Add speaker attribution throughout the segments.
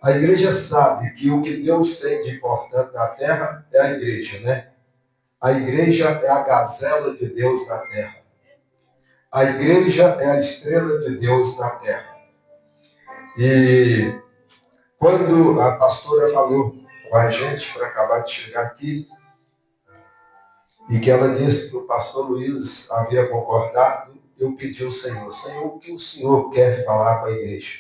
Speaker 1: A igreja sabe que o que Deus tem de importante na terra é a igreja, né? A igreja é a gazela de Deus na terra. A igreja é a estrela de Deus na terra. E quando a pastora falou com a gente para acabar de chegar aqui, e que ela disse que o pastor Luiz havia concordado, eu pedi ao Senhor, Senhor, o que o Senhor quer falar com a igreja?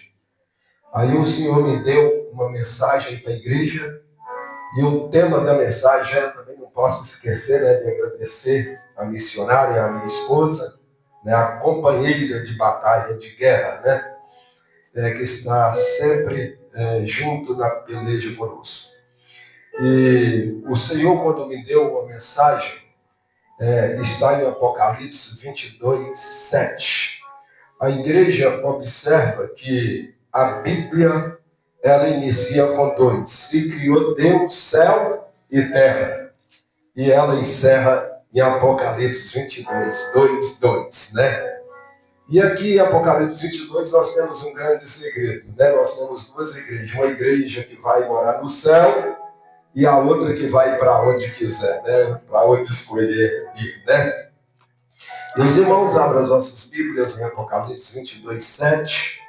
Speaker 1: Aí o Senhor me deu uma mensagem para a igreja, e o tema da mensagem, eu também não posso esquecer, né, de agradecer a missionária, a minha esposa, né, a companheira de batalha, de guerra, né, que está sempre junto na peleja conosco. E o Senhor, quando me deu uma mensagem, está em Apocalipse 22, 7. A igreja observa que a Bíblia, ela inicia com 2. E criou Deus, céu e terra. E ela encerra em Apocalipse 22, 2, 2, né? E aqui em Apocalipse 22 nós temos um grande segredo, né? Nós temos duas igrejas. Uma igreja que vai morar no céu e a outra que vai para onde quiser, né? Para onde escolher ir, né? E os irmãos abram as nossas Bíblias em Apocalipse 22, 7.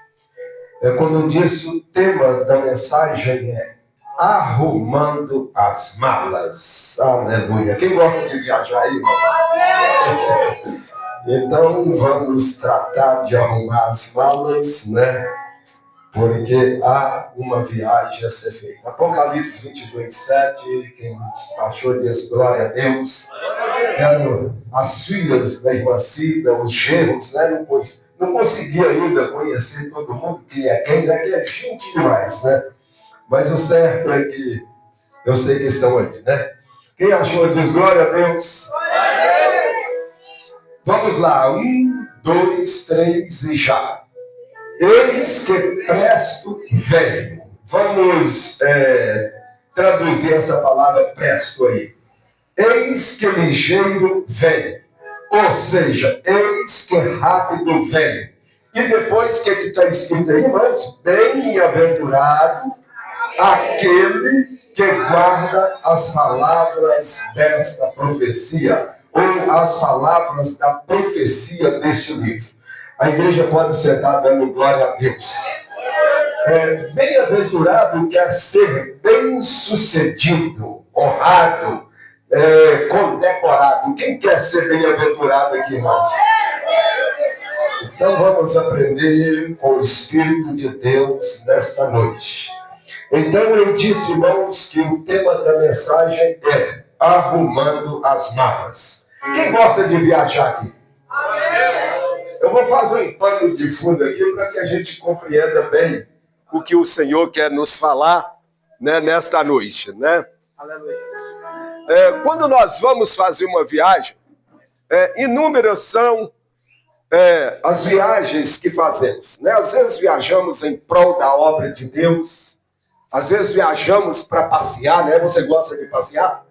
Speaker 1: Como eu disse, o tema da mensagem é arrumando as malas. Aleluia. Quem gosta de viajar aí, irmãos? Então, vamos tratar de arrumar as malas, né? Porque há uma viagem a ser feita. Apocalipse 22, 7. Quem achou diz glória a Deus. As filhas da irmã Cida, os genros, né? Não consegui ainda conhecer todo mundo, que é quem, né? Que é gente demais, né? Mas o certo é que eu sei que estão aí, né? Quem achou diz glória a Deus. Vamos lá, 1, 2, 3 e já. Eis que presto venho. Vamos traduzir essa palavra presto aí. Eis que ligeiro venho. Ou seja, eis que rápido venho. E depois, o que está escrito aí, irmãos? Bem-aventurado aquele que guarda as palavras desta profecia, ou as palavras da profecia deste livro. A igreja pode sentar dando glória a Deus. Bem-aventurado quer ser bem-sucedido, honrado, condecorado. Quem quer ser bem-aventurado aqui, irmãos? Então vamos aprender com o Espírito de Deus nesta noite. Então eu disse, irmãos, que o tema da mensagem é arrumando as malas. Quem gosta de viajar aqui? Eu vou fazer um pano de fundo aqui para que a gente compreenda bem o que o Senhor quer nos falar, né, nesta noite, né? Quando nós vamos fazer uma viagem, inúmeras são as viagens que fazemos, né? Às vezes viajamos em prol da obra de Deus, às vezes viajamos para passear, né? Você gosta de passear?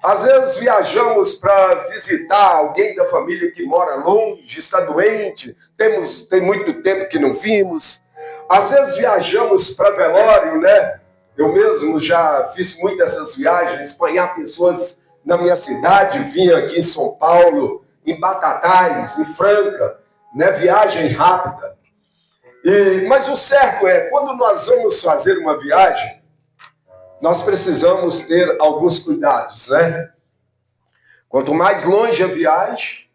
Speaker 1: Às vezes viajamos para visitar alguém da família que mora longe, está doente, tem muito tempo que não vimos. Às vezes viajamos para velório, né? Eu mesmo já fiz muitas dessas viagens, apanhar pessoas na minha cidade, vim aqui em São Paulo, em Batatais, em Franca, né? Viagem rápida. Mas o certo é, quando nós vamos fazer uma viagem, nós precisamos ter alguns cuidados, né? Quanto mais longe a viagem,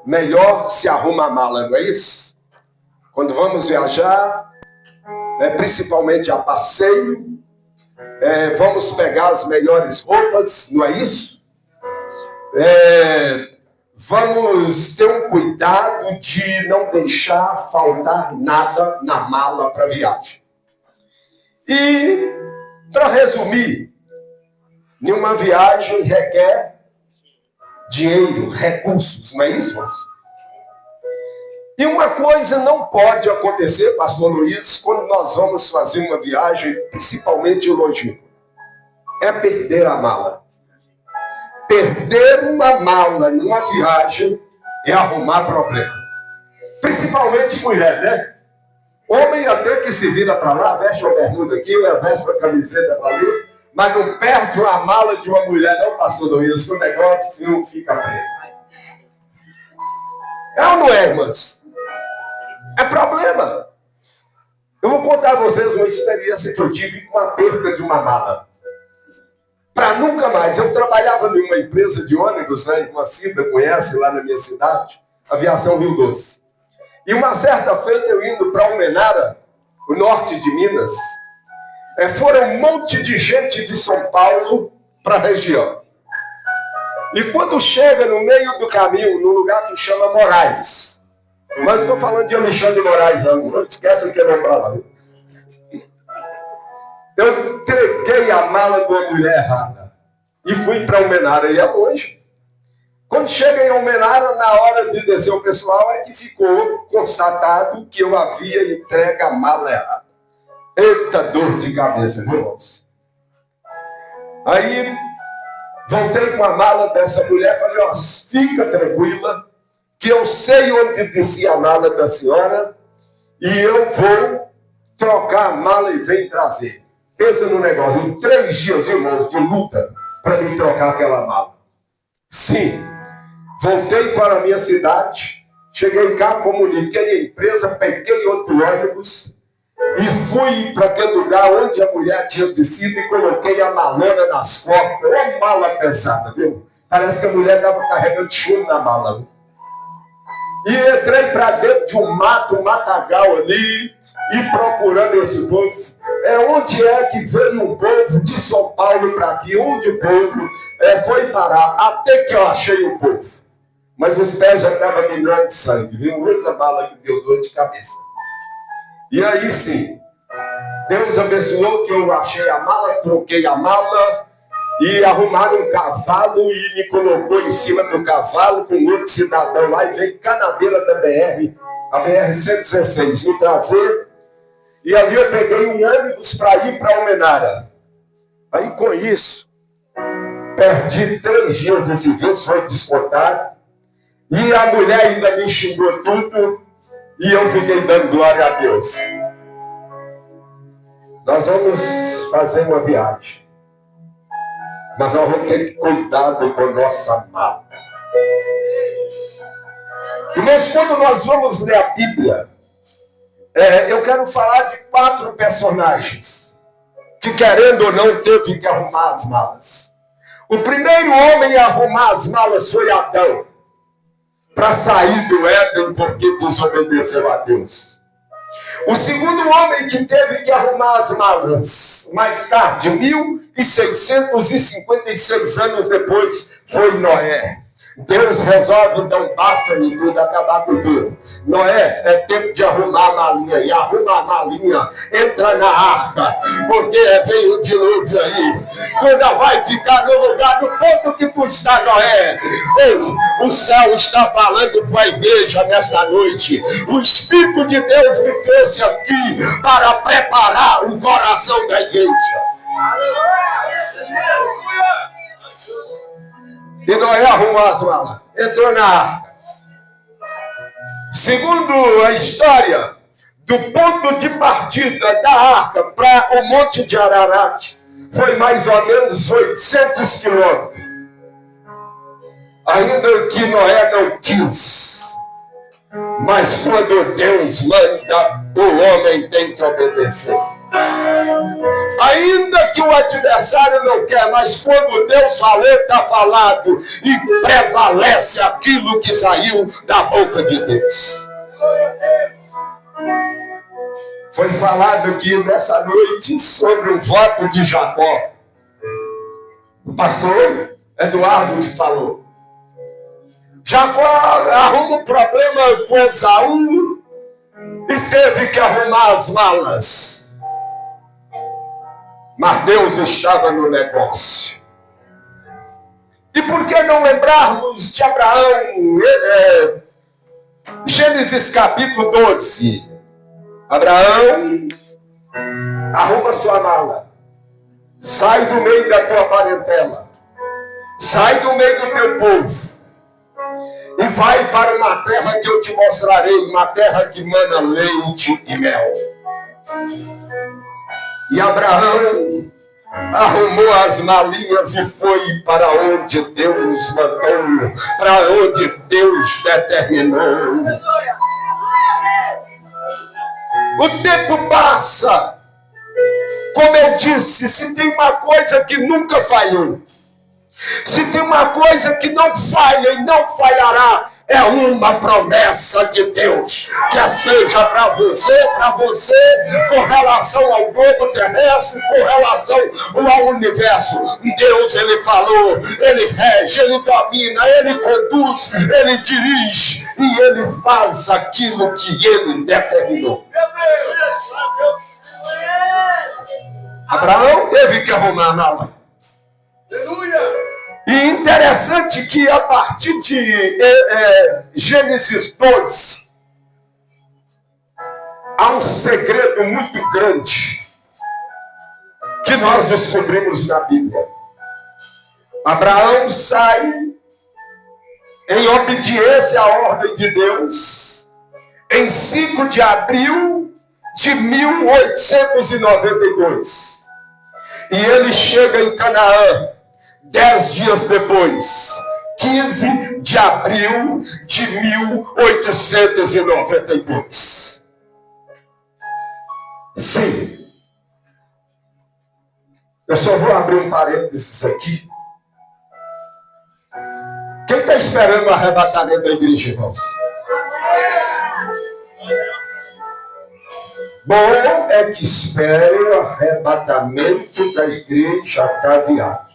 Speaker 1: melhor se arruma a mala, não é isso? Quando vamos viajar, principalmente a passeio, vamos pegar as melhores roupas, não é isso? Vamos ter um cuidado de não deixar faltar nada na mala para a viagem. E, para resumir, nenhuma viagem requer dinheiro, recursos, não é isso, irmãos? E uma coisa não pode acontecer, pastor Luiz, quando nós vamos fazer uma viagem, principalmente longínqua, é perder a mala. Perder uma mala numa viagem é arrumar problema. Principalmente mulher, né? Homem até que se vira para lá, veste uma bermuda aqui, veste uma camiseta para ali, mas não perde uma mala de uma mulher, não, pastor Luiz, que o negócio não fica preto. É ou não é, irmãs? É problema. Eu vou contar a vocês uma experiência que eu tive com a perda de uma mala. Para nunca mais. Eu trabalhava numa empresa de ônibus, né? Uma Cida conhece lá na minha cidade, Aviação Rio Doce. E uma certa feita eu indo para Almenara, o norte de Minas, foram um monte de gente de São Paulo para a região. E quando chega no meio do caminho, num lugar que chama Moraes, mas não estou falando de Alexandre de Moraes, não esqueça que é meu lá. Eu entreguei a mala de uma mulher errada e fui para Almenara, e é longe. Quando chega em Almenara, na hora de descer o pessoal, é que ficou constatado que eu havia entregue a mala errada. Eita dor de cabeça, viu, irmãos? Aí, voltei com a mala dessa mulher, falei, ó, fica tranquila, que eu sei onde descia a mala da senhora, e eu vou trocar a mala e vem trazer. Pensa no negócio, 3 dias, irmãos, de luta para me trocar aquela mala. Sim, voltei para a minha cidade, cheguei cá, comuniquei a empresa, peguei outro ônibus e fui para aquele lugar onde a mulher tinha descido e coloquei a malona nas costas. Uma mala pesada, viu? Parece que a mulher estava carregando chumbo na mala. Viu? E entrei para dentro de um mato, um matagal ali, e procurando esse povo. Onde é que veio um povo de São Paulo para aqui? Onde o povo foi parar? Até que eu achei o povo. Mas os pés já estavam minando de sangue, viu? Outra bala que deu dor de cabeça. E aí sim, Deus abençoou que eu achei a mala, troquei a mala, e arrumaram um cavalo e me colocou em cima do cavalo com outro cidadão lá e veio cá na beira da BR, a BR-116, me trazer. E ali eu peguei um ônibus para ir para Almenara. Aí com isso, perdi 3 dias de serviço, foi descontado. E a mulher ainda me xingou tudo. E eu fiquei dando glória a Deus. Nós vamos fazer uma viagem. Mas nós vamos ter cuidado com nossa mala. Irmãos, quando nós vamos ler a Bíblia, eu quero falar de 4 personagens que, querendo ou não, teve que arrumar as malas. O primeiro homem a arrumar as malas foi Adão, para sair do Éden porque desobedeceu a Deus. O segundo homem que teve que arrumar as malas, mais tarde, 1656 anos depois, foi Noé. Deus resolve, então basta-me tudo, acabar com tudo. Noé, é tempo de arrumar a malinha, e arruma a malinha, entra na arca, porque vem o dilúvio aí. Tu não vai ficar no lugar do ponto que tu está, Noé. Ei, o céu está falando com a igreja nesta noite. O Espírito de Deus me trouxe aqui para preparar o coração da igreja. E Noé arrumou as malas, entrou na arca. Segundo a história, do ponto de partida da arca para o Monte de Ararat, foi mais ou menos 800 quilômetros. Ainda que Noé não quis. Mas quando Deus manda, o homem tem que obedecer. Ainda que o adversário não quer, mas quando Deus falou, está falado. E prevalece aquilo que saiu da boca de Deus. Foi falado aqui nessa noite sobre o voto de Jacó. O pastor Eduardo que falou. Jacó arruma um problema com Esaú e teve que arrumar as malas. Mas Deus estava no negócio. E por que não lembrarmos de Abraão? Gênesis capítulo 12. Abraão arruma sua mala. Sai do meio da tua parentela. Sai do meio do teu povo. E vai para uma terra que eu te mostrarei, uma terra que mana leite e mel. E Abraão arrumou as malinhas e foi para onde Deus mandou, para onde Deus determinou. O tempo passa. Como eu disse, se tem uma coisa que nunca falhou, se tem uma coisa que não falha e não falhará, é uma promessa de Deus, que seja para você, com relação ao globo terrestre, com relação ao universo. Deus, Ele falou, Ele rege, Ele domina, Ele conduz, Ele dirige, e Ele faz aquilo que Ele determinou. Abraão teve que arrumar a mala. E interessante que a partir de Gênesis 12, há um segredo muito grande que nós descobrimos na Bíblia. Abraão sai em obediência à ordem de Deus em 5 de abril de 1892. E ele chega em Canaã 10 dias depois, 15 de abril de 1892. Sim. Eu só vou abrir um parênteses aqui. Quem está esperando o arrebatamento da igreja, irmãos? Bom é que espere o arrebatamento da igreja ataviada.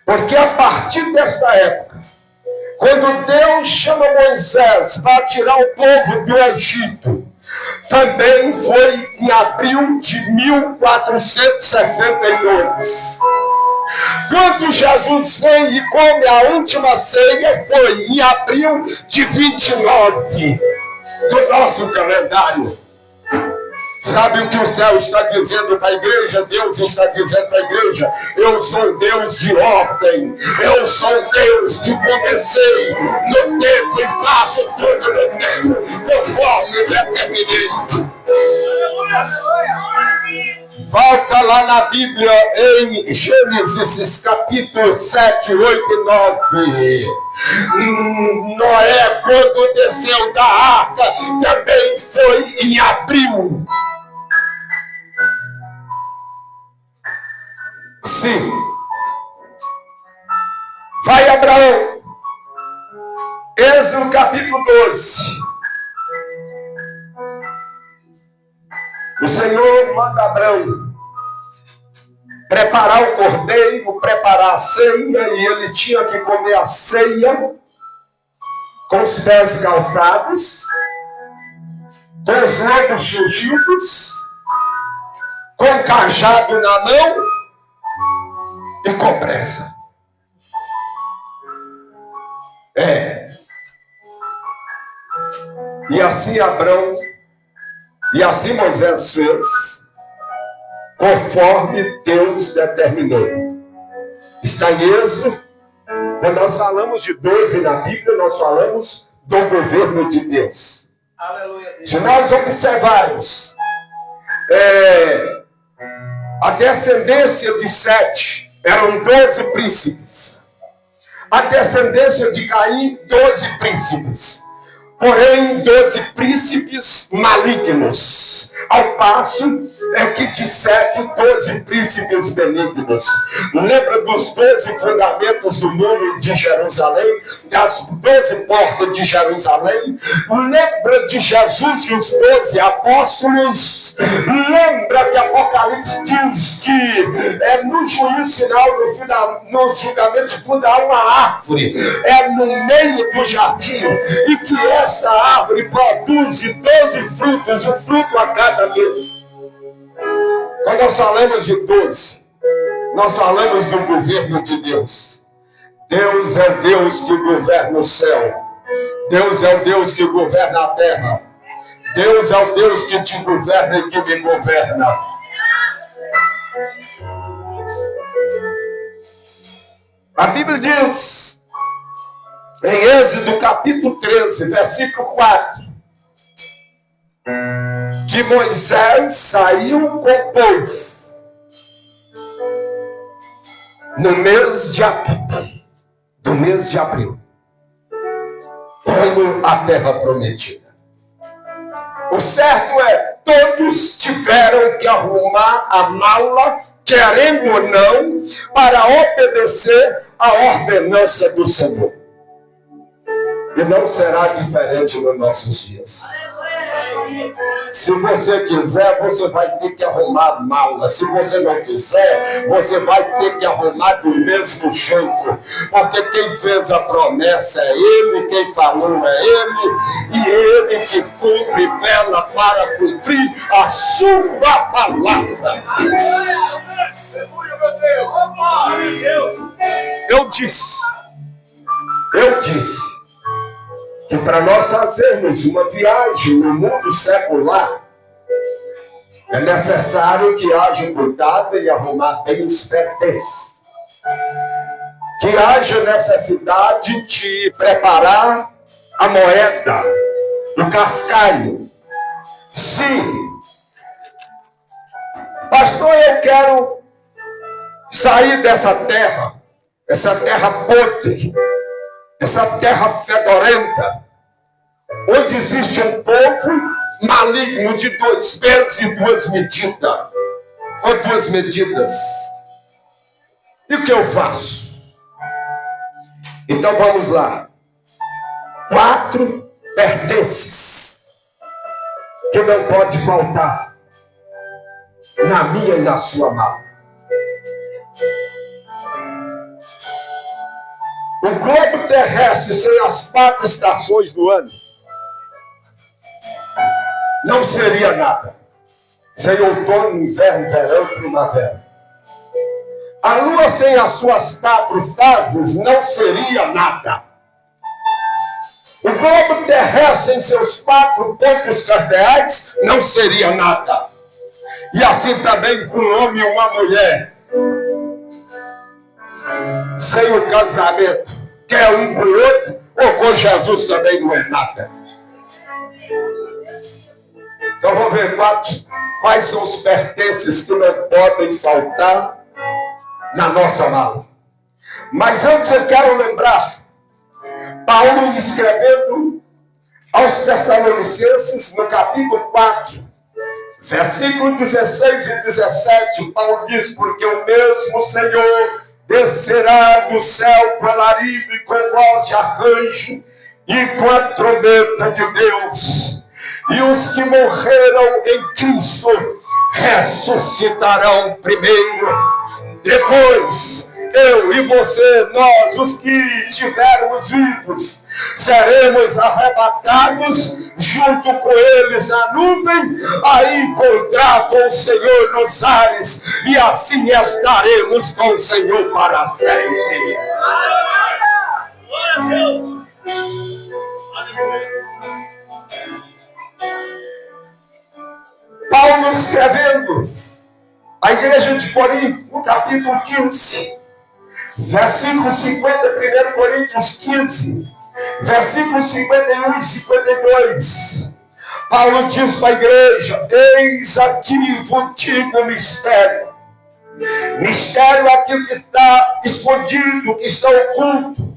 Speaker 1: Porque a partir desta época, quando Deus chama Moisés para tirar o povo do Egito, também foi em abril de 1462. Quando Jesus vem e come a última ceia, foi em abril de 29 do nosso calendário. Sabe o que o céu está dizendo para a igreja? Deus está dizendo para a igreja: eu sou Deus de ordem, eu sou Deus que comecei no tempo e faço tudo no tempo, conforme determinei. Volta lá na Bíblia em Gênesis capítulo 7, 8 e 9. Noé, quando desceu da arca, também foi em abril. Sim. Vai, Abraão. Êxodo capítulo 12. O Senhor manda Abraão preparar o cordeiro, preparar a ceia, e ele tinha que comer a ceia com os pés calçados, com os lombos cingidos, com o cajado na mão e com pressa. E assim Abraão, e assim Moisés fez, conforme Deus determinou. Está em Êxodo. Quando nós falamos de 12 na Bíblia, nós falamos do governo de Deus. Aleluia. Se nós observarmos a descendência de Sete, eram 12 príncipes. A descendência de Caim, 12 príncipes. Porém, 12 príncipes malignos. Ao passo que de Sete, 12 príncipes benignos. Lembra dos 12 fundamentos do muro de Jerusalém? Das 12 portas de Jerusalém? Lembra de Jesus e os 12 apóstolos? Lembra que Apocalipse diz que no juízo final, no julgamento de tudo, há uma árvore. É no meio do jardim. E que essa árvore produz 12 frutos, um fruto a cada mês. Quando nós falamos de 12, nós falamos do governo de Deus. Deus é o Deus que governa o céu. Deus é o Deus que governa a terra. Deus é o Deus que te governa e que me governa. A Bíblia diz Em Êxodo capítulo 13, versículo 4, que Moisés saiu com o povo no mês de Abibe, do mês de abril, rumo à terra prometida. O certo é, todos tiveram que arrumar a mala, querendo ou não, para obedecer à ordenança do Senhor. E não será diferente nos nossos dias. Se você quiser, você vai ter que arrumar a mala. Se você não quiser, você vai ter que arrumar do mesmo jeito. Porque quem fez a promessa é Ele, quem falou é Ele, e Ele que cumpre e vela para cumprir a sua palavra. Eu disse que para nós fazermos uma viagem no mundo secular, é necessário que haja cuidado em arrumar bem os pertences. Que haja necessidade de preparar a moeda, o cascalho. Sim. Pastor, eu quero sair dessa terra podre, essa terra fedorenta, onde existe um povo maligno de 2 pesos e 2 medidas, ou 2 medidas. E o que eu faço? Então vamos lá. 4 pertences que não pode faltar na minha e na sua mala. O globo terrestre sem as 4 estações do ano não seria nada. Sem outono, inverno, verão, primavera. A lua sem as suas 4 fases não seria nada. O globo terrestre sem seus 4 pontos cardeais não seria nada. E assim também com um homem e uma mulher. Sem o casamento, quer um com o outro, ou com Jesus também não é nada. Então vamos ver quais são os pertences que não podem faltar na nossa mala. Mas antes eu quero lembrar, Paulo escrevendo aos Tessalonicenses, no capítulo 4, versículo 16 e 17, Paulo diz, porque o mesmo Senhor descerá do céu com alarido e com voz de arcanjo e com a trombeta de Deus. E os que morreram em Cristo ressuscitarão primeiro. Depois, eu e você, nós, os que estivermos vivos, seremos arrebatados junto com eles na nuvem, a encontrar com o Senhor nos ares, e assim estaremos com o Senhor para sempre. Paulo escrevendo a igreja de Corinto, no capítulo 15, versículo 50, 1 Coríntios 15, versículos 51 e 52. Paulo diz para a igreja: eis aqui vos digo o mistério. Mistério é aquilo que está escondido, que está oculto.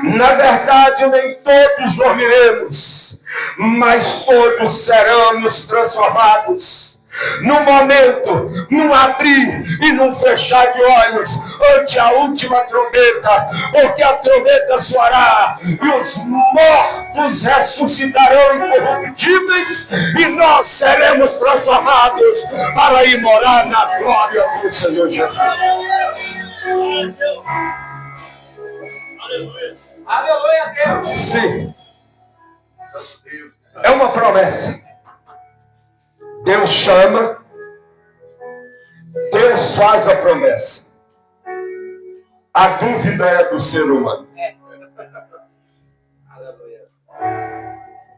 Speaker 1: Na verdade, nem todos dormiremos, mas todos seremos transformados. No momento, num abrir e num fechar de olhos, ante a última trombeta, porque a trombeta soará, e os mortos ressuscitarão incorruptíveis, e nós seremos transformados para ir morar na glória do Senhor Jesus. Aleluia, Deus. Sim. É uma promessa. Deus chama, Deus faz a promessa. A dúvida é do ser humano.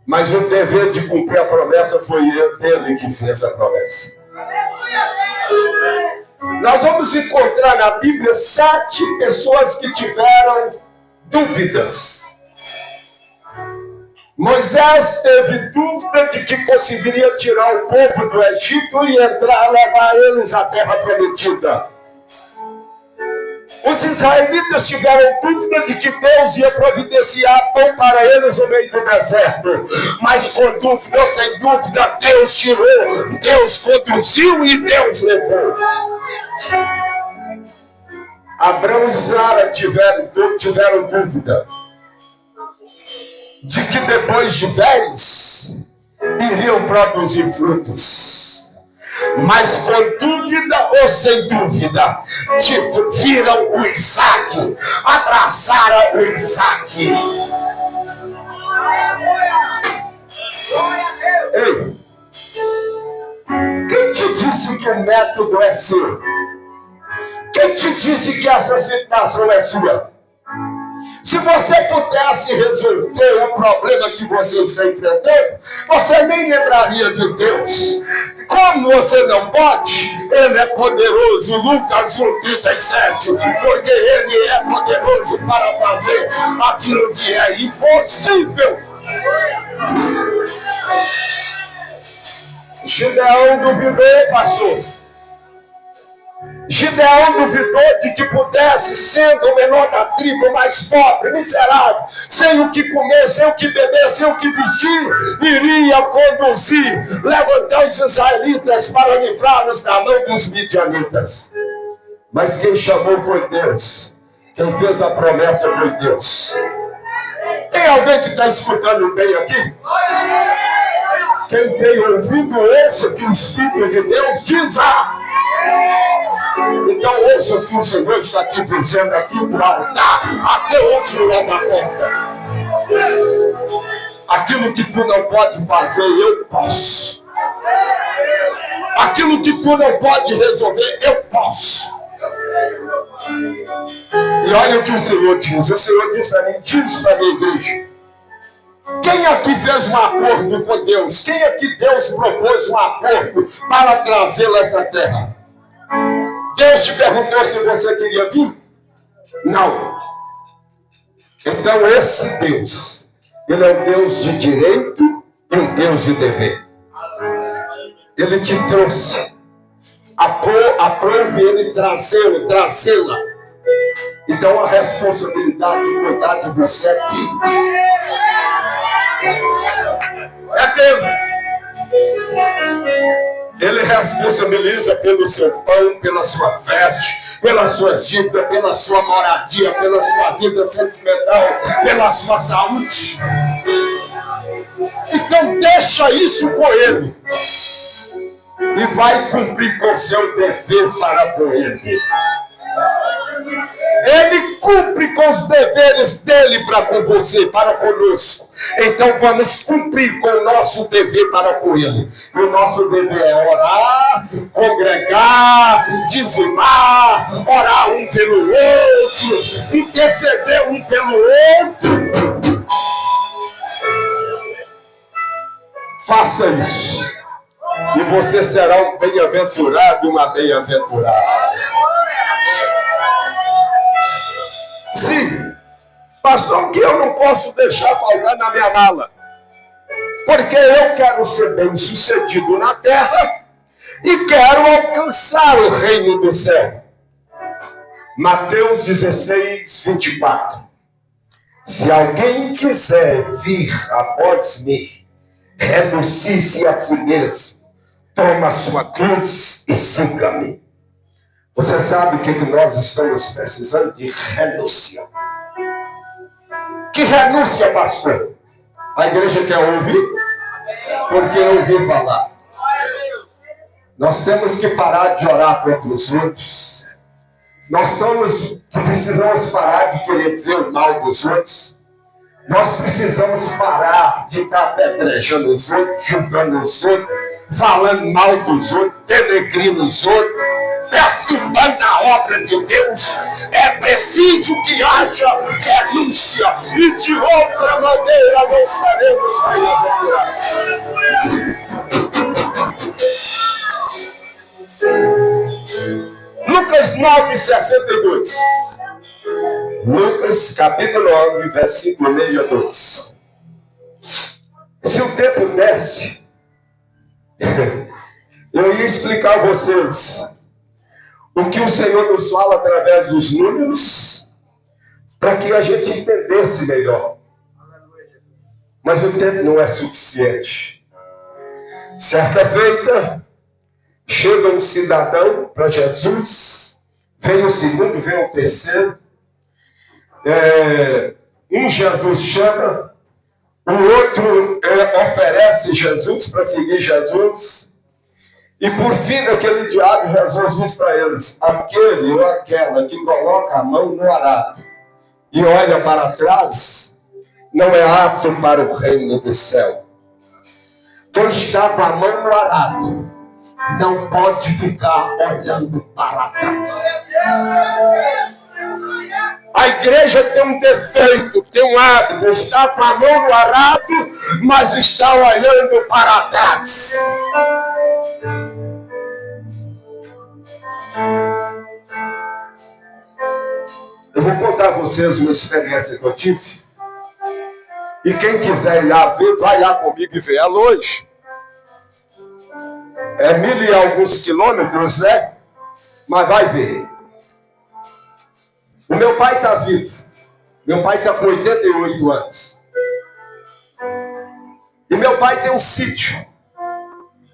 Speaker 1: Mas o dever de cumprir a promessa foi ele que fez a promessa. Nós vamos encontrar na Bíblia 7 pessoas que tiveram dúvidas Moisés teve dúvida de que conseguiria tirar o povo do Egito e levar eles à terra prometida. Os israelitas tiveram dúvida de que Deus ia providenciar pão para eles no meio do deserto. Mas com dúvida ou sem dúvida, Deus tirou, Deus conduziu e Deus levou. Abraão e Sara tiveram dúvida de que depois de velhos iriam produzir frutos. Mas com dúvida ou sem dúvida, viram o Isaac, abraçaram o Isaac. Ei, quem te disse que o método é seu? Quem te disse que essa situação é sua? Se você pudesse resolver o problema que você está enfrentando, você nem lembraria de Deus. Como você não pode, Ele é poderoso, Lucas 1,37, porque Ele é poderoso para fazer aquilo que é impossível. Gideão duvidou, pastor. Gideão duvidou de que pudesse, sendo o menor da tribo, mais pobre, miserável, sem o que comer, sem o que beber, sem o que vestir, iria conduzir, levantando os israelitas para livrá-los da mão dos midianitas. Mas quem chamou foi Deus. Quem fez a promessa foi Deus. Tem alguém que está escutando bem aqui? Quem tem ouvido, ouça que o Espírito de Deus diz. Então ouça o que o Senhor está te dizendo aqui para altar até o último lado da porta. Aquilo que tu não pode fazer, eu posso. Aquilo que tu não pode resolver, eu posso. E olha o que o Senhor diz. O Senhor diz para mim, diz para a minha igreja. Quem aqui fez um acordo com Deus? Quem aqui Deus propôs um acordo para trazê-lo a esta terra? Deus te perguntou se você queria vir? Não. Então esse Deus, Ele é um Deus de direito e um Deus de dever. Ele te trouxe. Aprove Ele trazê-la. Então a responsabilidade de cuidar de você é dele. É dele. Ele responsabiliza pelo seu pão, pela sua veste, pelas suas dívidas, pela sua moradia, pela sua vida sentimental, pela sua saúde. Então deixa isso com Ele. E vai cumprir com o seu dever para com Ele. Ele cumpre com os deveres dele para com você, para conosco. Então vamos cumprir com o nosso dever para com ele. E o nosso dever é orar, congregar, dizimar, orar um pelo outro, interceder um pelo outro. Faça isso. E você será um bem-aventurado e uma bem-aventurada. Sim, pastor, que eu não posso deixar faltar na minha mala, porque eu quero ser bem-sucedido na terra e quero alcançar o reino do céu. Mateus 16, 24. Se alguém quiser vir após mim, renuncie-se a si mesmo, toma a sua cruz e siga-me. Você sabe o que nós estamos precisando de renúncia? Que renúncia, pastor? A igreja quer ouvir? Porque ouvir falar. Nós temos que parar de orar contra os outros. Nós precisamos parar de querer ver o mal dos outros. Nós precisamos parar de estar apedrejando os outros, julgando os outros, falando mal dos outros, denegrindo os outros, perturbando a obra de Deus. É preciso que haja renúncia, e de outra maneira não seremos bem-aventurados. Lucas 9, 62. Lucas capítulo 9, versículo 1 a 2. Se o tempo desse, eu ia explicar a vocês o que o Senhor nos fala através dos números, para que a gente entendesse melhor. Mas o tempo não é suficiente. Certa feita, chega um cidadão para Jesus, vem o segundo, vem o terceiro. Um Jesus chama, o outro oferece Jesus para seguir Jesus. E por fim daquele diálogo, Jesus diz para eles: aquele ou aquela que coloca a mão no arado e olha para trás, não é apto para o reino do céu. Quem está com a mão no arado não pode ficar olhando para trás. A igreja tem um defeito, tem um hábito, está com a mão no arado, mas está olhando para trás. Eu vou contar a vocês uma experiência que eu tive. E quem quiser ir lá ver, vai lá comigo e vê ela hoje. É 1000 e alguns quilômetros, né? Mas vai ver. O meu pai está vivo. Meu pai está com 88 anos. E meu pai tem um sítio.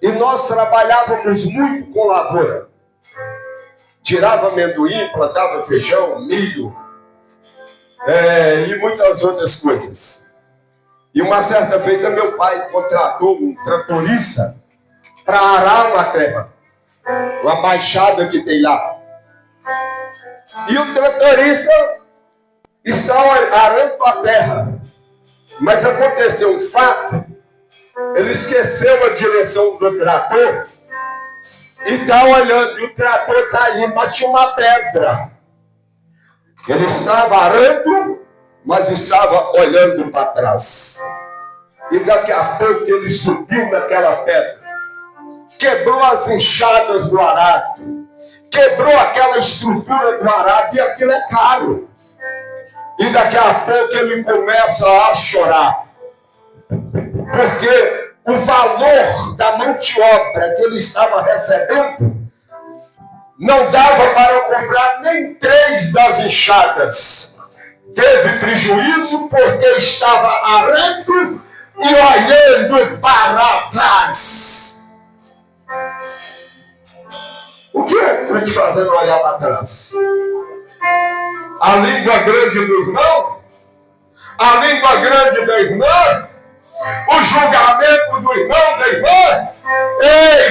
Speaker 1: E nós trabalhávamos muito com lavoura. Tirava amendoim, plantava feijão, milho, e muitas outras coisas. E uma certa feita meu pai contratou um tratorista para arar uma terra, uma baixada que tem lá. E o tratorista está arando a terra, mas aconteceu um fato, ele esqueceu a direção do trator e está olhando, e o trator está aí, mas tinha uma pedra. Ele estava arando, mas estava olhando para trás. E daqui a pouco ele subiu naquela pedra, quebrou as enxadas do arado, quebrou aquela estrutura do arado, e aquilo é caro. E daqui a pouco ele começa a chorar, porque o valor da mão de obra que ele estava recebendo não dava para comprar nem 3 das enxadas. Teve prejuízo porque estava arando e olhando para trás. O que é que está te fazendo olhar para trás? A língua grande do irmão? A língua grande da irmã? O julgamento do irmão, da irmã? Ei,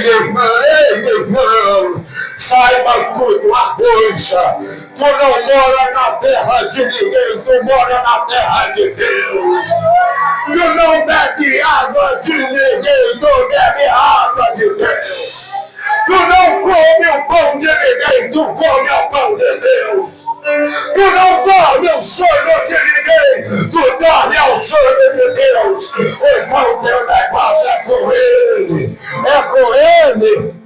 Speaker 1: meu irmão, saiba tudo uma coisa: tu não mora na terra de ninguém, tu mora na terra de Deus. Tu não bebe água de ninguém, tu bebe água de Deus. Tu não come o pão de ninguém, tu come o pão de Deus. Tu não dorme o sono de ninguém, tu dorme ao sono de Deus. Então teu negócio é com Ele, é com Ele.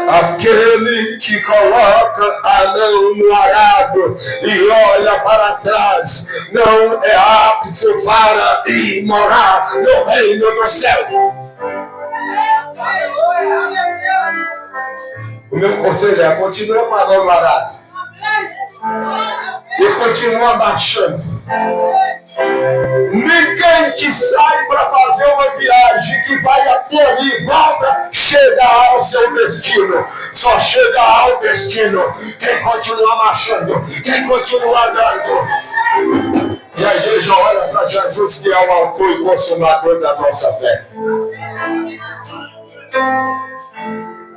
Speaker 1: Aquele que coloca a mão no arado e olha para trás não é apto para ir morar no reino do céu. O meu conselho é: continua com a mão no arado e continua marchando. Ninguém que sai para fazer uma viagem, que vai até ali e volta, chega ao seu destino. Só chega ao destino quem continua marchando, quem continua andando. E a igreja olha para Jesus, que é o autor e consumador da nossa fé.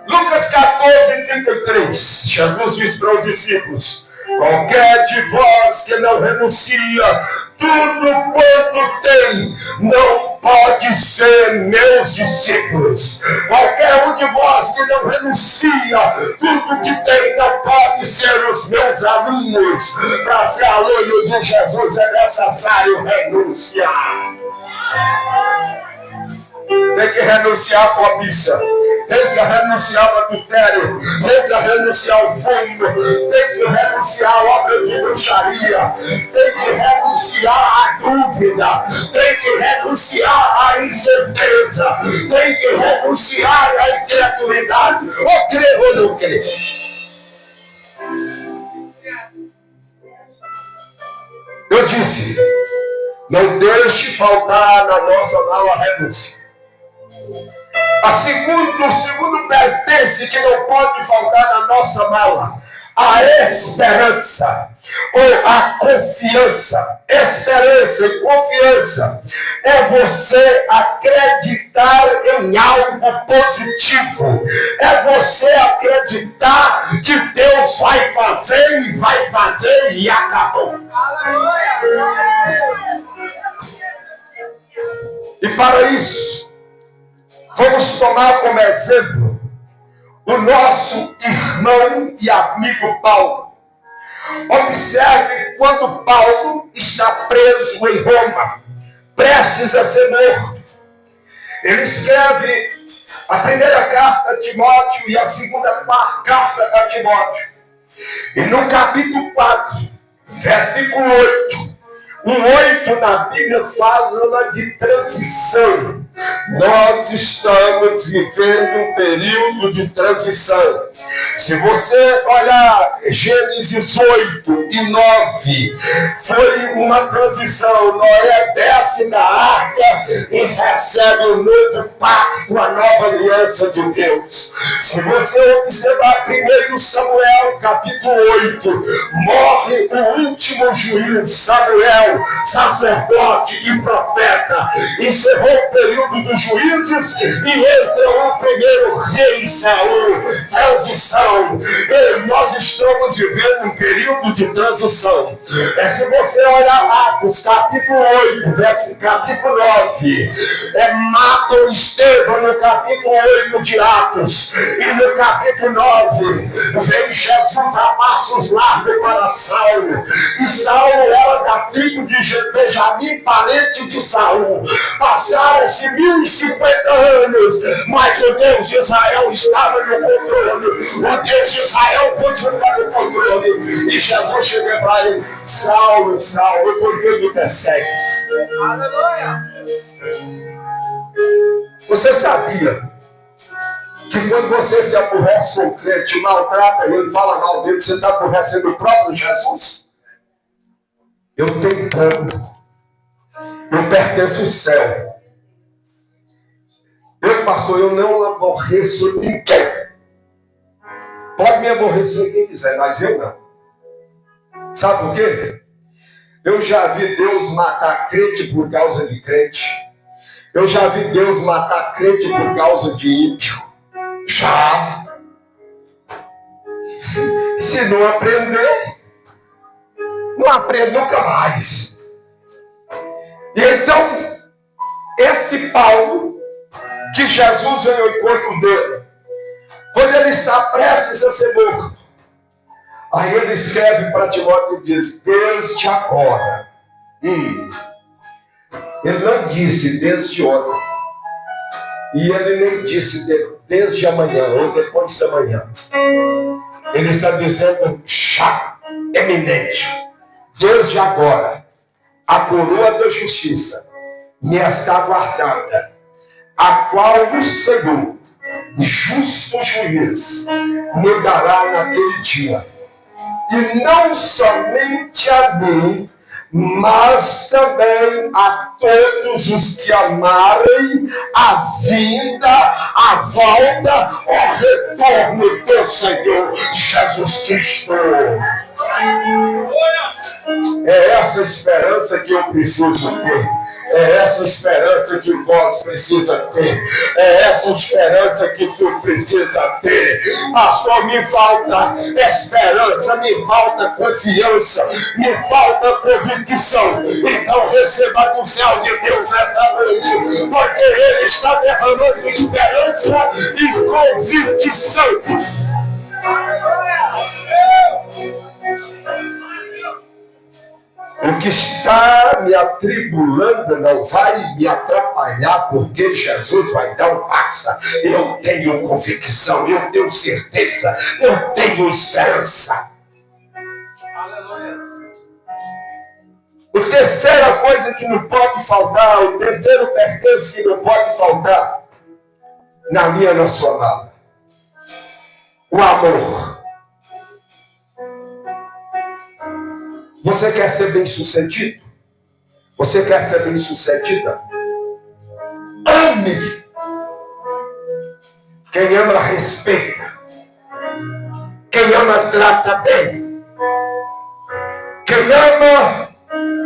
Speaker 1: Lucas 14:33, Jesus diz para os discípulos: qualquer de vós que não renuncia tudo quanto tem, não pode ser meus discípulos. Qualquer um de vós que não renuncia tudo que tem, não pode ser os meus alunos. Para ser aluno de Jesus é necessário renunciar. Tem que renunciar à cobiça. Tem que renunciar ao adultério. Tem que renunciar ao fundo. Tem que renunciar à obra de bruxaria. Tem que renunciar à dúvida. Tem que renunciar à incerteza. Tem que renunciar à incredulidade. Ou crer ou não crer. Eu disse, não deixe faltar na nossa mala renúncia. O segundo pertence que não pode faltar na nossa mala, a esperança ou a confiança. Esperança e confiança é você acreditar em algo positivo. É você acreditar que Deus vai fazer e acabou. E para isso, vamos tomar como exemplo o nosso irmão e amigo Paulo. Observe quando Paulo está preso em Roma, prestes a ser morto. Ele escreve a primeira carta a Timóteo e a segunda carta a Timóteo. E no capítulo 4, versículo 8, o 8 na Bíblia fala de transição. Nós estamos vivendo um período de transição. Se você olhar Gênesis 8 e 9, foi uma transição. Noé desce da arca e recebe um novo pacto, a nova aliança de Deus. Se você observar 1 Samuel capítulo 8, morre o último juiz Samuel, sacerdote e profeta. Encerrou o período dos juízes e entra o primeiro rei Saul. Transição. E nós estamos vivendo um período de transição. Se você olhar Atos capítulo 8, capítulo 9, matam Estevão no capítulo 8 de Atos. E no capítulo 9 vem Jesus a passos largos para Saulo. E Saulo era da tribo de Benjamim, parente de Saul. Passaram-se 1050 anos, mas o Deus de Israel estava no controle. O Deus de Israel continua no controle. E Jesus chega para ele: Saulo, Saulo, por que me persegues? Aleluia! Você sabia que quando você se aborrece com o crente, maltrata ele, fala mal dele, você está aborrecendo o próprio Jesus? Eu tenho plano. Eu pertenço ao céu. Pastor, eu não aborreço ninguém. Pode me aborrecer quem quiser, mas eu não. Sabe por quê? Eu já vi Deus matar crente por causa de crente. Eu já vi Deus matar crente por causa de ímpio. Já. Se não aprender, não aprende nunca mais. E então, esse Paulo, que Jesus veio ao encontro dele, quando ele está prestes a ser morto, aí ele escreve para Timóteo e diz: desde agora. Ele não disse desde ontem. E ele nem disse desde amanhã ou depois da manhã. Ele está dizendo já, eminente. Desde agora, a coroa da justiça me está guardada, a qual o Senhor, justo juiz, me dará naquele dia. E não somente a mim, mas também a todos os que amarem a vinda, a volta, o retorno do Senhor Jesus Cristo. É essa esperança que eu preciso ter. É essa esperança que vós precisa ter. É essa esperança que tu precisa ter. Pastor, me falta esperança, me falta confiança, me falta convicção. Então receba do céu de Deus essa noite, porque Ele está derramando esperança e convicção. O que está me atribulando não vai me atrapalhar, porque Jesus vai dar um basta. Eu tenho convicção, eu tenho certeza, eu tenho esperança. Aleluia. A terceira coisa que não pode faltar, o terceiro pertence que não pode faltar na minha e na sua amada: o amor. Você quer ser bem-sucedido? Você quer ser bem-sucedida? Ame. Quem ama, respeita. Quem ama, trata bem. Quem ama,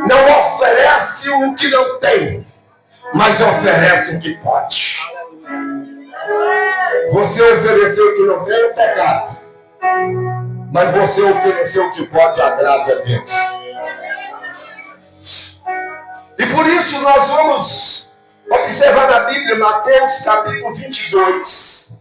Speaker 1: não oferece o que não tem, mas oferece o que pode. Você ofereceu o que não tem é pecado, mas você ofereceu o que pode agrada a Deus. E por isso nós vamos observar na Bíblia, Mateus capítulo 22,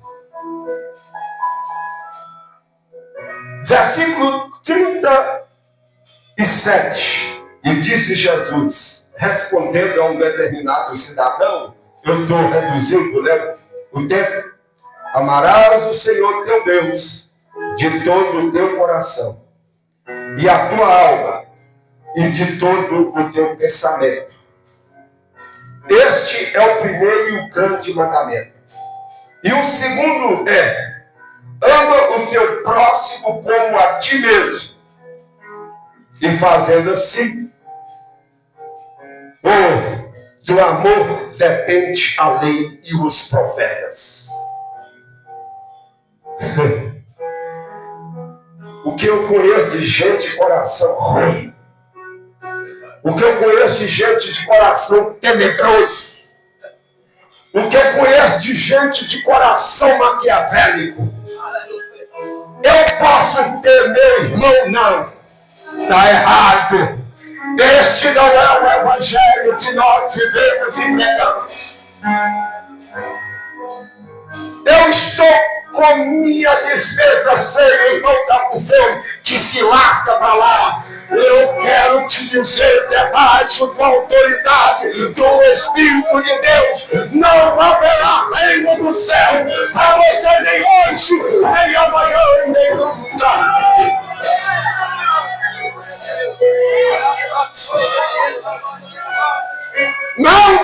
Speaker 1: versículo 37. E disse Jesus, respondendo a um determinado cidadão, eu estou reduzindo, né, o tempo: amarás o Senhor teu Deus de todo o teu coração, e a tua alma, e de todo o teu pensamento. Este é o primeiro e o grande mandamento. E o segundo é: ama o teu próximo como a ti mesmo. E fazendo assim, do amor depende a lei e os profetas. O que eu conheço de gente de coração ruim, o que eu conheço de gente de coração tenebroso, o que eu conheço de gente de coração maquiavélico, eu posso ter meu irmão, não. Está errado. Este não é o evangelho que nós vivemos e pregamos. Eu estou com minha despesa cheia, irmão, está com fome, que se lasca para lá. Eu quero te dizer, debaixo da autoridade do Espírito de Deus, não haverá reino do céu a você nem hoje, nem amanhã, nem nunca. Não.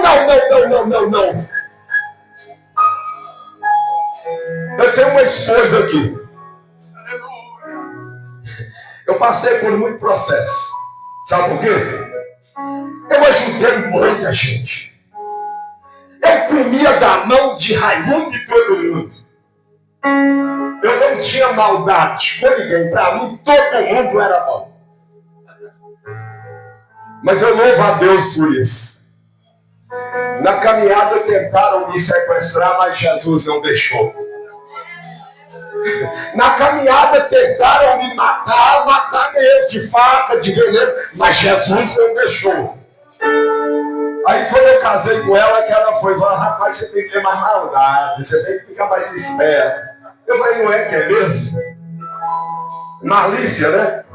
Speaker 1: Eu tenho uma esposa aqui. Eu passei por muito processo. Sabe por quê? Eu ajudei muita gente. Eu comia da mão de Raimundo e todo mundo. Eu não tinha maldade com ninguém. Para mim, todo mundo era bom. Mas eu louvo a Deus por isso. Na caminhada tentaram me sequestrar, mas Jesus não deixou. Na caminhada tentaram me matar mesmo, de faca, de veneno, mas Jesus não deixou. Aí quando eu casei com ela, que ela foi falar: rapaz, você tem que ter mais maldade, você tem que ficar mais esperto. Eu falei: não é que é mesmo? Malícia, né?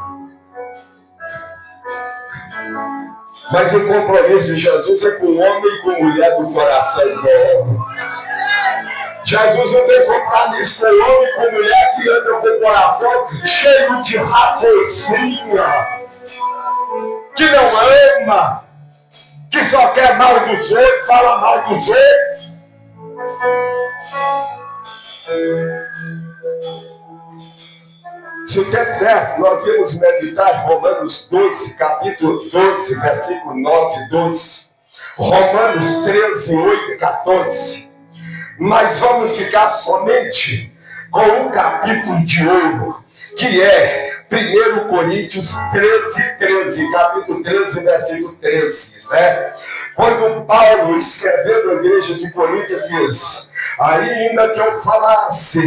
Speaker 1: Mas o compromisso de Jesus é com homem e com mulher do coração bom. Jesus não tem compromisso com homem e com mulher que andam com o coração cheio de raposinha, que não ama, que só quer mal dos outros, fala mal dos outros. Se o tempo desse, nós íamos meditar em Romanos 12, capítulo 12, versículo 9 e 12. Romanos 13, 8 e 14. Mas vamos ficar somente com um capítulo de ouro, que é 1 Coríntios 13, capítulo 13, versículo 13, né? Quando Paulo, escrevendo a igreja de Corinto, diz: ainda que eu falasse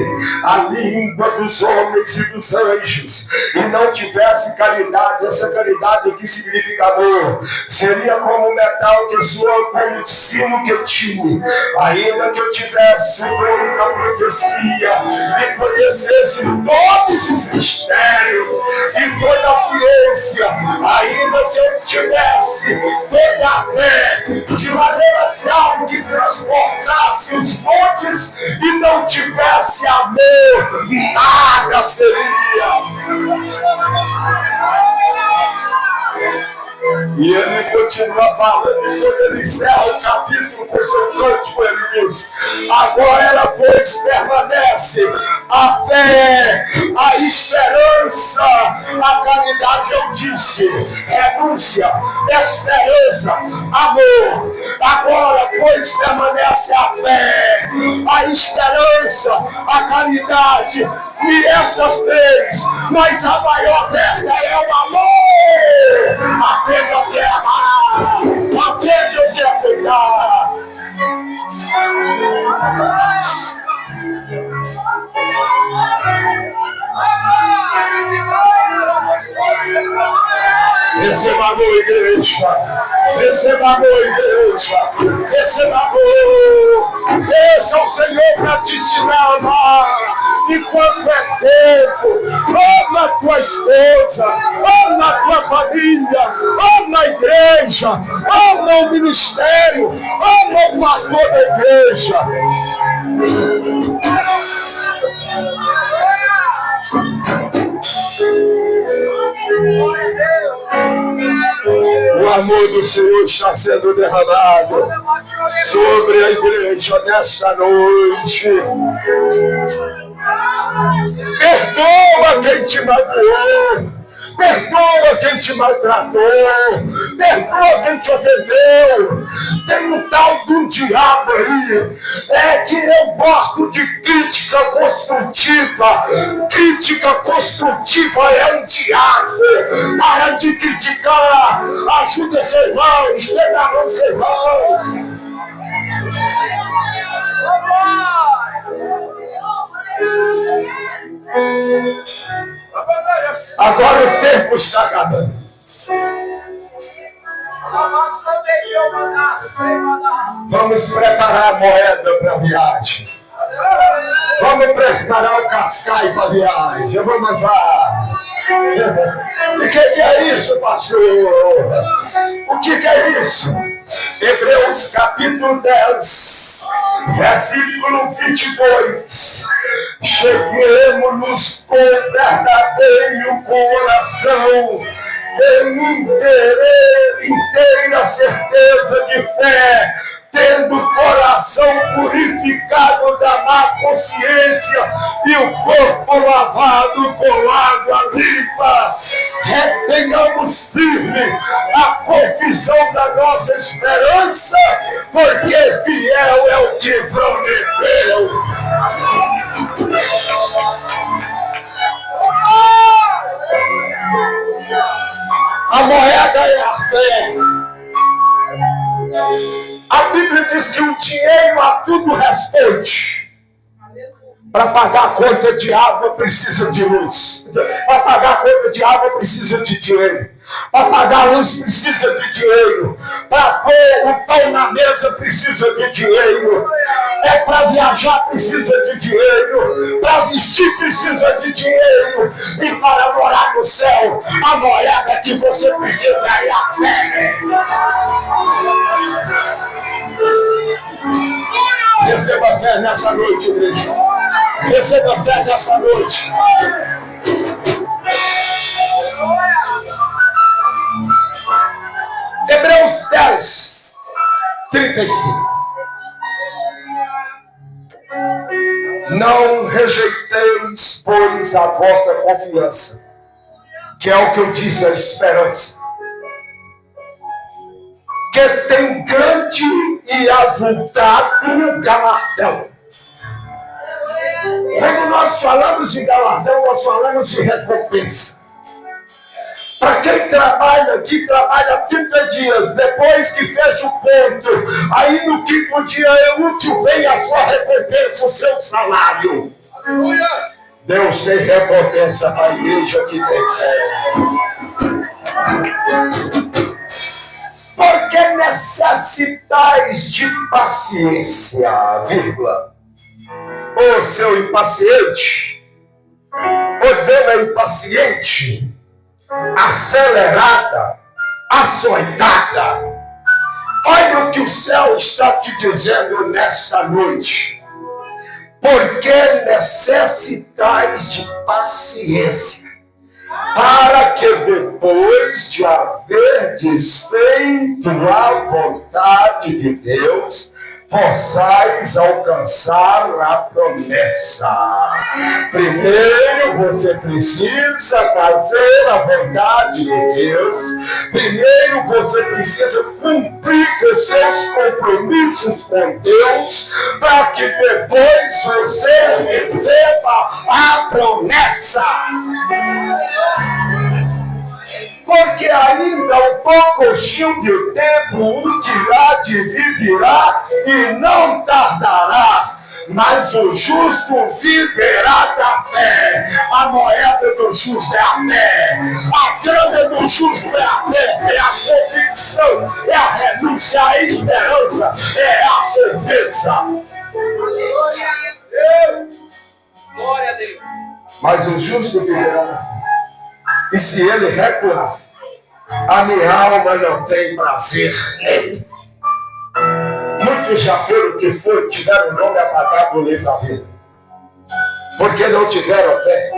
Speaker 1: a língua dos homens e dos anjos e não tivesse caridade, essa caridade aqui significa amor, seria como metal que soa como sino que tine. Ainda que eu tivesse o dom da profecia e conhecesse todos os mistérios e toda a ciência, ainda que eu tivesse toda a fé de maneira tal que transportasse os montes e não tivesse amor, nada seria. E ele continua falando, e quando ele encerra o capítulo com seu cântico, ele diz: agora, pois, permanece a fé, a esperança, a caridade, eu disse, renúncia, esperança, amor. Agora, pois, permanece a fé, a esperança, a caridade, e essas três, mas a maior desta é o amor. Aprende o que é amar, aprende o que é cuidar. Receba amor, igreja. Receba amor, igreja. Receba amor. Esse é o Senhor para te ensinar a amar. Enquanto é tempo, ama a tua esposa, ama a tua família, ama a igreja, ama o ministério, ama o pastor da igreja. O amor do Senhor está sendo derramado sobre a igreja nesta noite. Perdoa quem te magoou, perdoa quem te maltratou, perdoa quem te ofendeu. Tem um tal de um diabo aí, é que eu gosto de crítica construtiva. Crítica construtiva é um diabo. Para de criticar, ajuda seu irmão, estenda a mão seu irmão. Agora o tempo está acabando. Vamos preparar a moeda para a viagem. Vamos preparar o cascai para a viagem. Vamos lá. O que é isso, pastor? O que é isso? Hebreus capítulo 10, versículo 22. Cheguemos-nos com verdadeiro coração, em inteira certeza de fé, tendo o coração purificado da má consciência e o corpo lavado com água limpa. Retenhamos firme a confissão da nossa esperança, porque fiel é o que prometeu. A moeda é a fé. A Bíblia diz que o dinheiro a tudo responde. Para pagar a conta de água precisa de luz. Para pagar a conta de água precisa de dinheiro. Para pagar a luz precisa de dinheiro. Para pôr o pão na mesa precisa de dinheiro. Para viajar precisa de dinheiro. Para vestir precisa de dinheiro. E para morar no céu, a moeda que você precisa é a fé. Receba fé nessa noite, igreja. Receba fé nessa noite. Hebreus 10, 35. Não rejeiteis, pois, a vossa confiança, que é o que eu disse, a esperança, que tem grande e avultado galardão. Quando nós falamos de galardão, nós falamos de recompensa. Para quem trabalha aqui, trabalha 30 dias, depois que fecha o ponto, aí no quinto dia é útil, vem a sua recompensa, o seu salário. Aleluia! Deus tem recompensa para a igreja que tem fé. Porque necessitais de paciência, vírgula. Ô seu impaciente, ô dama impaciente, acelerada, açoitada. Olha o que o céu está te dizendo nesta noite. Porque necessitais de paciência, para que depois de haverdes feito a vontade de Deus, possais alcançar a promessa. Primeiro você precisa fazer a vontade de Deus. Primeiro você precisa cumprir os seus compromissos com Deus, para que depois você receba a promessa. Porque ainda um pouquinho de tempo um dirá de viverá e não tardará, mas o justo viverá da fé. A moeda do justo é a fé, a grana do justo é a fé, é a convicção, é a renúncia, a esperança, é a certeza. Glória a Deus! Glória a Deus! Mas o justo viverá da fé. E se ele recuar, a minha alma não tem prazer nele. Muitos já foram que foram, tiveram o nome apagado no livro da vida, porque não tiveram fé.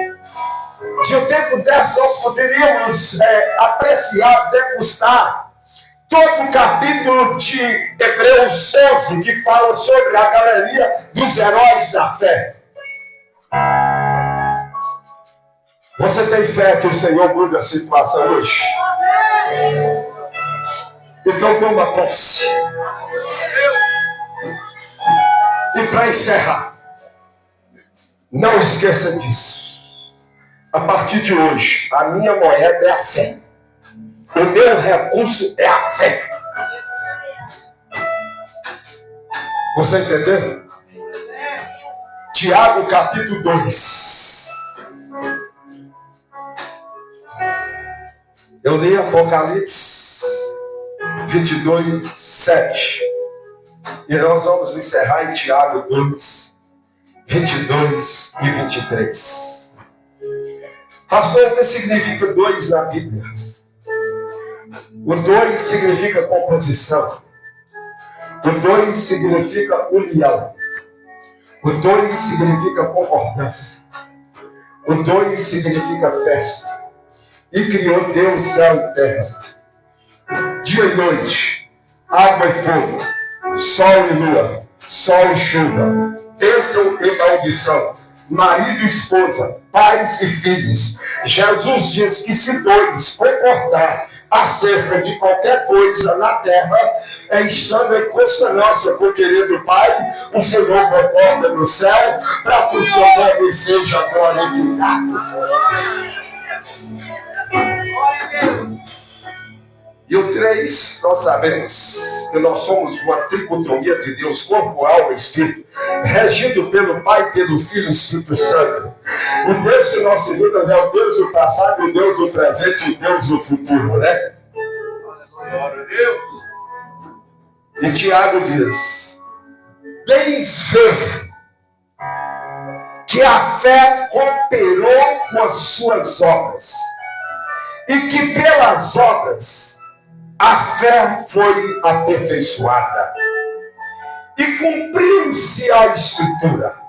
Speaker 1: Se o tempo desse, nós poderíamos apreciar, degustar todo o capítulo de Hebreus 11, que fala sobre a galeria dos heróis da fé. Você tem fé que o Senhor muda a situação hoje? Então toma posse. E para encerrar, não esqueça disso. A partir de hoje, a minha moeda é a fé. O meu recurso é a fé. Você entendeu? Tiago capítulo 2. Eu li Apocalipse 22, 7. E nós vamos encerrar em Tiago 2, 22 e 23. Pastor, o que significa 2 na Bíblia? O 2 significa composição. O 2 significa união. O 2 significa concordância. O 2 significa festa. E criou Deus céu e terra, dia e noite, água e fogo, sol e lua, sol e chuva, bênção e maldição, marido e esposa, pais e filhos. Jesus diz que se dois concordar acerca de qualquer coisa na terra, estando em consonância com o querido Pai, o Senhor concorda no céu, para que o seu nome seja glorificado. E o 3, nós sabemos que nós somos uma tricotomia de Deus, corpo, alma e espírito, regido pelo Pai, pelo Filho e Espírito Santo. O Deus que nós servimos é o Deus do passado, o Deus do presente e o Deus do futuro, né? Glória a Deus. E Tiago diz: bens ver que a fé cooperou com as suas obras, e que pelas obras a fé foi aperfeiçoada. E cumpriu-se a Escritura,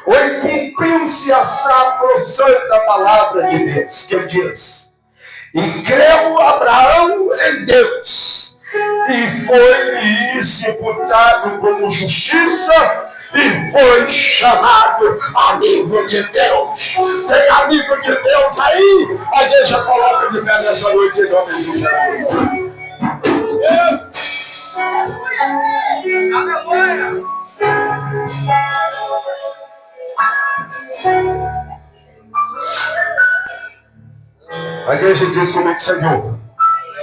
Speaker 1: ou cumpriu-se a sacrossanta palavra de Deus, que diz: e creu Abraão em Deus, e foi sepultado como justiça, e foi chamado amigo de Deus. Tem amigo de Deus aí? A igreja coloca de pé nessa noite em nome de Jesus. Aleluia! A igreja diz comigo, Senhor,